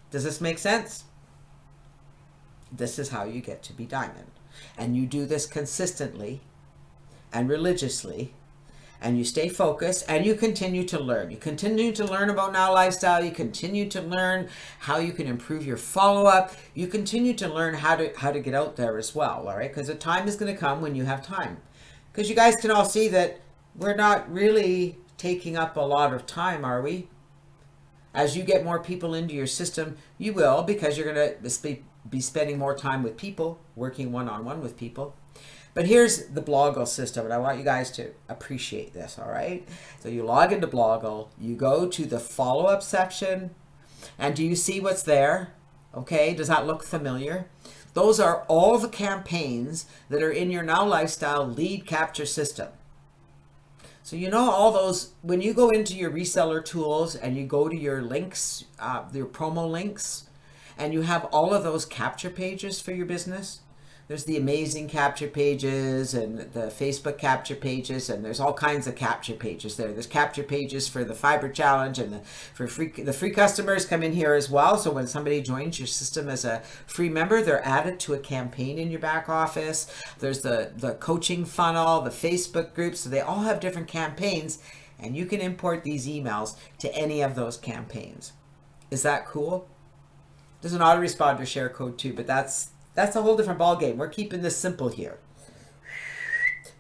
Does this make sense? This is how you get to be diamond. And you do this consistently and religiously, and you stay focused and you continue to learn. You continue to learn about Now Lifestyle. You continue to learn how you can improve your follow-up. You continue to learn how to get out there as well, all right? Because the time is going to come when you have time. Because you guys can all see that we're not really taking up a lot of time, are we? As you get more people into your system, you will, because you're going to be spending more time with people, working one-on-one with people. But here's the Bloggle system, and I want you guys to appreciate this, all right? So you log into Bloggle, you go to the follow-up section, and do you see what's there? Okay, does that look familiar? Those are all the campaigns that are in your Now Lifestyle lead capture system. So you know all those, when you go into your reseller tools and you go to your links, your promo links, and you have all of those capture pages for your business. There's the amazing capture pages and the Facebook capture pages, and there's all kinds of capture pages there. There's capture pages for the Fiber Challenge, and the free customers come in here as well. So when somebody joins your system as a free member, they're added to a campaign in your back office. There's the coaching funnel, the Facebook groups. So they all have different campaigns, and you can import these emails to any of those campaigns. Is that cool? There's an autoresponder share code too, but that's a whole different ball game. We're keeping this simple here.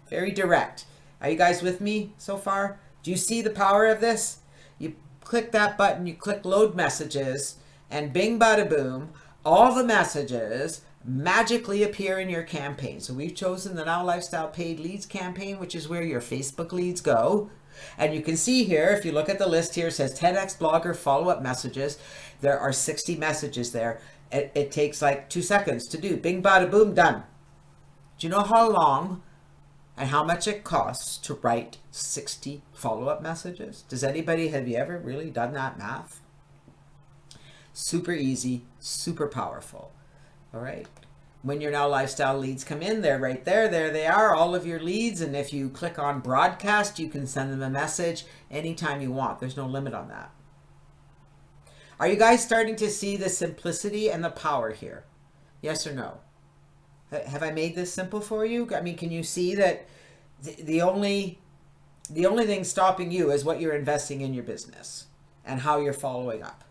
Very direct. Are you guys with me so far? Do you see the power of this? You click that button, you click load messages, and bing bada boom, all the messages magically appear in your campaign. So we've chosen the Now Lifestyle Paid Leads campaign, which is where your Facebook leads go. And you can see here, if you look at the list here, it says 10x blogger follow-up messages. There are 60 messages there. It takes like 2 seconds to do. Bing, bada, boom, done. Do you know how long and how much it costs to write 60 follow-up messages? Have you ever really done that math? Super easy, super powerful. All right. When your Now Lifestyle leads come in, they're right there. There they are, all of your leads. And if you click on broadcast, you can send them a message anytime you want. There's no limit on that. Are you guys starting to see the simplicity and the power here? Yes or no? Have I made this simple for you? I mean, can you see that the only thing stopping you is what you're investing in your business and how you're following up?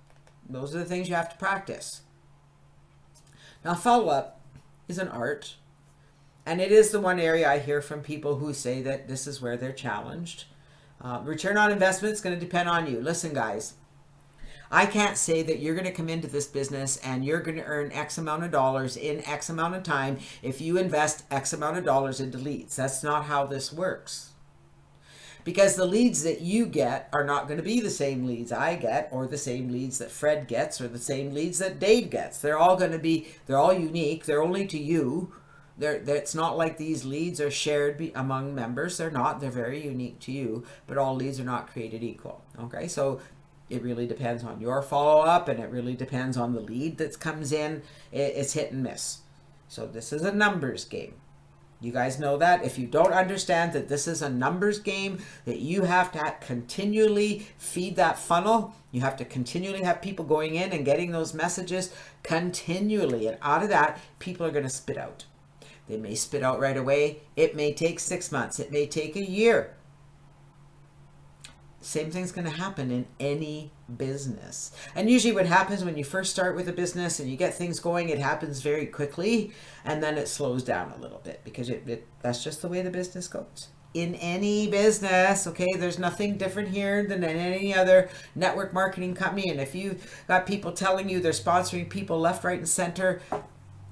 Those are the things you have to practice. Now, follow-up is an art, and it is the one area I hear from people who say that this is where they're challenged. Return on investment is going to depend on you. Listen, guys, I can't say that you're going to come into this business and you're going to earn X amount of dollars in X amount of time if you invest X amount of dollars into leads. That's not how this works. Because the leads that you get are not going to be the same leads I get, or the same leads that Fred gets, or the same leads that Dave gets. They're all unique. They're only to you. It's not like these leads are shared among members. They're not. They're very unique to you, but all leads are not created equal. Okay, so it really depends on your follow-up, and it really depends on the lead that comes in. It's hit and miss. So this is a numbers game. You guys know that. If you don't understand that this is a numbers game, that you have to continually feed that funnel, you have to continually have people going in and getting those messages continually. And out of that, people are going to spit out. They may spit out right away. It may take 6 months. It may take a year. Same thing's going to happen in any business. And usually what happens when you first start with a business and you get things going, it happens very quickly, and then it slows down a little bit because that's just the way the business goes. In any business, okay, there's nothing different here than in any other network marketing company. And if you've got people telling you they're sponsoring people left, right, and center,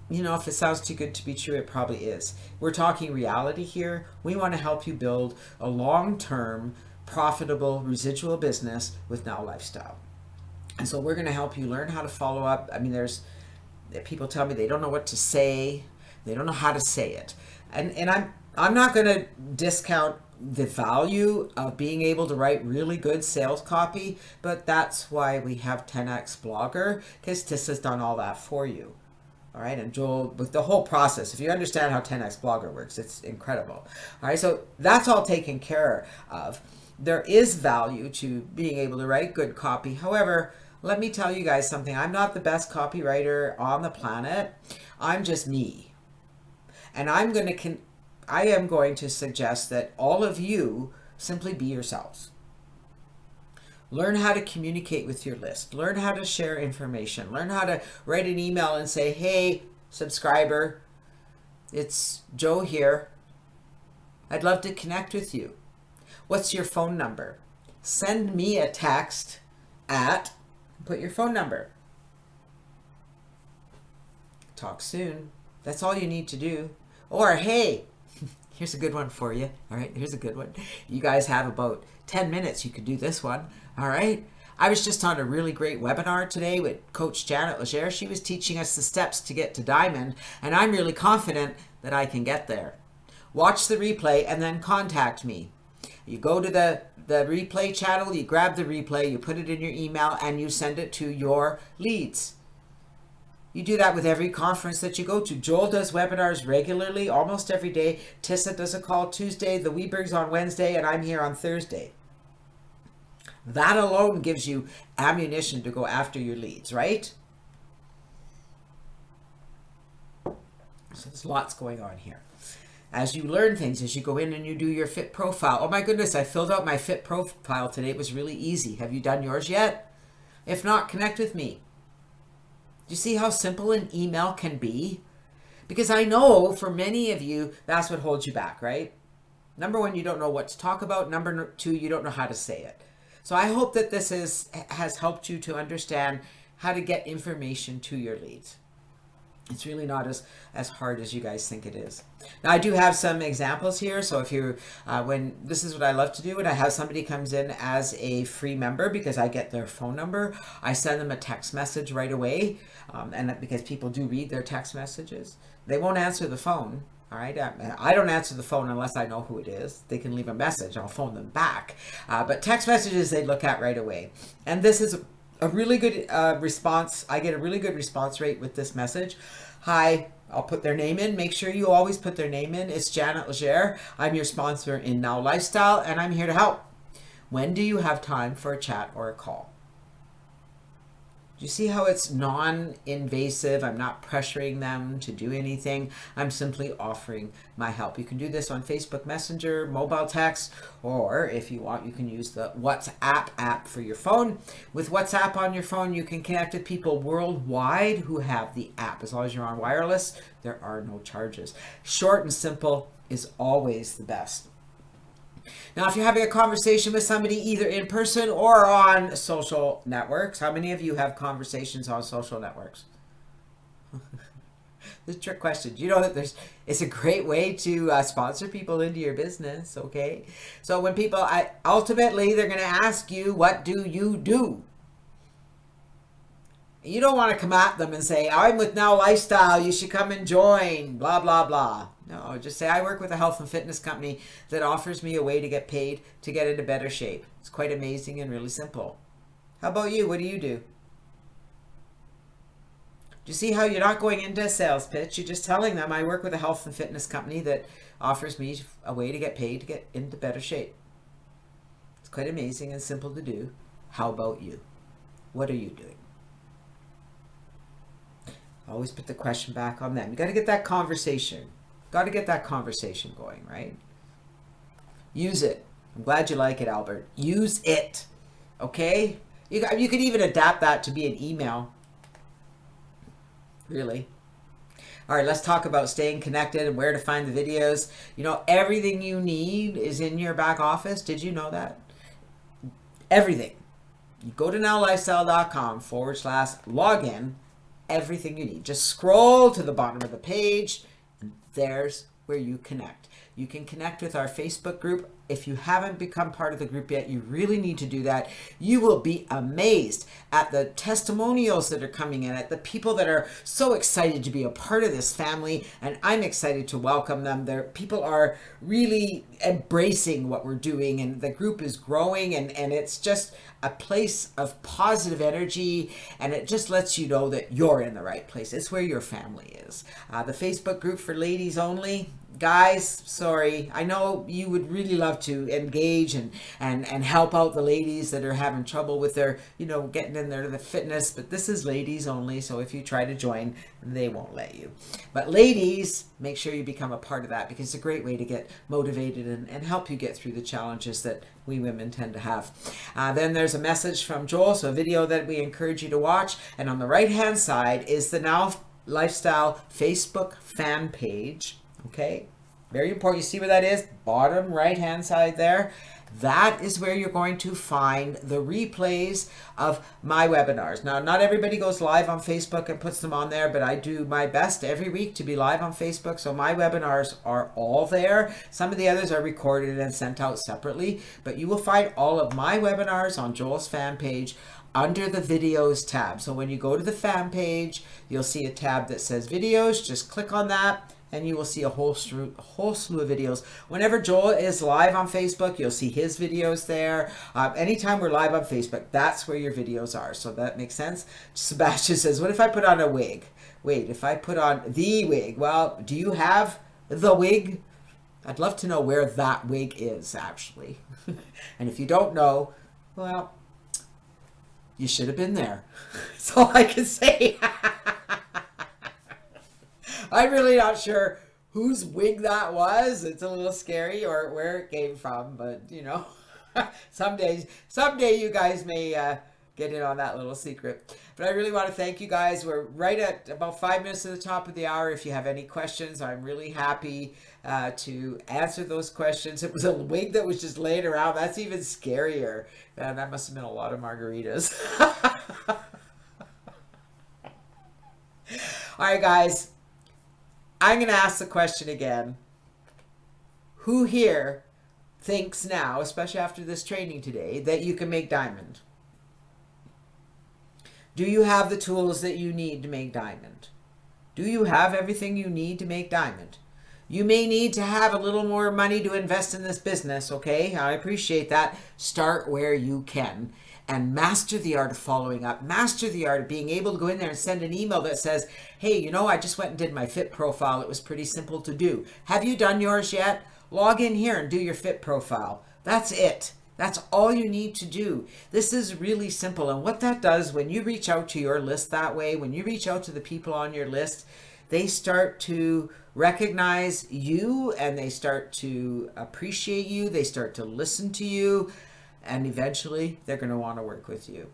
you know, if it sounds too good to be true, it probably is. We're talking reality here. We want to help you build a long-term profitable residual business with Now Lifestyle. And so we're going to help you learn how to follow up. I mean, there's people tell me they don't know what to say. They don't know how to say it. And I'm not going to discount the value of being able to write really good sales copy, but that's why we have 10x Blogger, because Tis has done all that for you. All right, and Joel, with the whole process, if you understand how 10x Blogger works, it's incredible. All right, so that's all taken care of. There is value to being able to write good copy. However, let me tell you guys something. I'm not the best copywriter on the planet. I'm just me. And I am going to suggest that all of you simply be yourselves. Learn how to communicate with your list. Learn how to share information. Learn how to write an email and say, hey, subscriber, it's Joe here. I'd love to connect with you. What's your phone number? Send me a text at Put your phone number. Talk soon. That's all you need to do. Or, hey, here's a good one for you. All right, here's a good one. You guys have about 10 minutes. You could do this one. All right. I was just on a really great webinar today with Coach Janet Legere. She was teaching us the steps to get to diamond, and I'm really confident that I can get there. Watch the replay and then contact me. You go to the replay channel, you grab the replay, you put it in your email, and you send it to your leads. You do that with every conference that you go to. Joel does webinars regularly, almost every day. Tissa does a call Tuesday, the Weberg's on Wednesday, and I'm here on Thursday. That alone gives you ammunition to go after your leads, right? So there's lots going on here. As you learn things, as you go in and you do your fit profile. Oh my goodness, I filled out my fit profile today. It was really easy. Have you done yours yet? If not, connect with me. Do you see how simple an email can be? Because I know for many of you, that's what holds you back, right? Number one, you don't know what to talk about. Number two, you don't know how to say it. So I hope that this has helped you to understand how to get information to your leads. It's really not as hard as you guys think it is. Now, I do have some examples here. So if you, this is what I love to do, when I have somebody comes in as a free member, because I get their phone number, I send them a text message right away. And because people do read their text messages, they won't answer the phone. All right. I don't answer the phone unless I know who it is. They can leave a message. I'll phone them back. But text messages they look at right away. And this is a really good response. I get a really good response rate with this message. Hi, I'll put their name in. Make sure you always put their name in. It's Janet Legere. I'm your sponsor in Now Lifestyle, and I'm here to help. When do you have time for a chat or a call? Do you see how it's non-invasive? I'm not pressuring them to do anything. I'm simply offering my help. You can do this on Facebook Messenger, mobile text, or if you want, you can use the WhatsApp app for your phone. With WhatsApp on your phone, you can connect with people worldwide who have the app. As long as you're on wireless, there are no charges. Short and simple is always the best. Now, if you're having a conversation with somebody either in person or on social networks, how many of you have conversations on social networks? This is a trick question. You know that it's a great way to sponsor people into your business, okay? So when people, ultimately, they're going to ask you, what do you do? You don't want to come at them and say, I'm with Now Lifestyle, you should come and join, blah, blah, blah. No, just say, I work with a health and fitness company that offers me a way to get paid to get into better shape. It's quite amazing and really simple. How about you? What do you do? Do you see how you're not going into a sales pitch? You're just telling them, I work with a health and fitness company that offers me a way to get paid to get into better shape. It's quite amazing and simple to do. How about you? What are you doing? Always put the question back on them. You got to get that conversation. Got to get that conversation going, right? Use it. I'm glad you like it, Albert. Use it. Okay? You could even adapt that to be an email. Really. All right, let's talk about staying connected and where to find the videos. You know, everything you need is in your back office. Did you know that? Everything. You go to nowlifestyle.com/login. Everything you need. Just scroll to the bottom of the page. And there's where you connect. You can connect with our Facebook group. If you haven't become part of the group yet, you really need to do that. You will be amazed at the testimonials that are coming in, at the people that are so excited to be a part of this family, and I'm excited to welcome them. People are really embracing what we're doing, and the group is growing, and it's just a place of positive energy, and it just lets you know that you're in the right place. It's where your family is. The Facebook group for ladies only, guys, sorry, I know you would really love to engage and help out the ladies that are having trouble with their, getting in there to the fitness, but this is ladies only, so if you try to join, they won't let you. But ladies, make sure you become a part of that, because it's a great way to get motivated and help you get through the challenges that we women tend to have. Then there's a message from Joel, so a video that we encourage you to watch, and on the right hand side is the Now Lifestyle Facebook fan page. Okay, very important. You see where that is? Bottom right hand side there. that is where you're going to find the replays of my webinars. Now, not everybody goes live on Facebook and puts them on there, but I do my best every week to be live on Facebook. So my webinars are all there. Some of the others are recorded and sent out separately, but you will find all of my webinars on Joel's fan page under the videos tab. So when you go to the fan page, you'll see a tab that says videos. Just click on that and you will see a whole slew of videos. Whenever Joel is live on Facebook, you'll see his videos there. Anytime we're live on Facebook, that's where your videos are. So that makes sense. Sebastian says, what if I put on a wig? Wait, if I put on the wig? Well, do you have the wig? I'd love to know where that wig is, actually. And if you don't know, well, you should have been there. That's all I can say. I'm really not sure whose wig that was. It's a little scary, or where it came from, but you know, someday you guys may get in on that little secret. But I really want to thank you guys. We're right at about 5 minutes to the top of the hour. If you have any questions, I'm really happy to answer those questions. It was a wig that was just laying around. That's even scarier. That must have been a lot of margaritas. All right, guys. I'm going to ask the question again. Who here thinks now, especially after this training today, that you can make diamond? Do you have the tools that you need to make diamond? Do you have everything you need to make diamond? You may need to have a little more money to invest in this business, okay? I appreciate that. Start where you can and master the art of following up. Master the art of being able to go in there and send an email that says, hey, you know, I just went and did my fit profile. It was pretty simple to do. Have you done yours yet? Log in here and do your fit profile. That's it. That's all you need to do. This is really simple. And what that does when you reach out to your list that way, when you reach out to the people on your list, they start to recognize you and they start to appreciate you. They start to listen to you. And eventually they're going to want to work with you.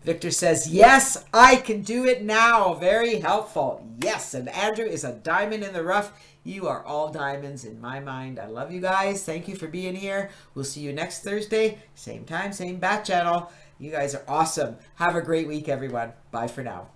Victor says, yes, I can do it now. Very helpful. Yes. And Andrew is a diamond in the rough. You are all diamonds in my mind. I love you guys. Thank you for being here. We'll see you next Thursday. Same time, same bat channel. You guys are awesome. Have a great week, everyone. Bye for now.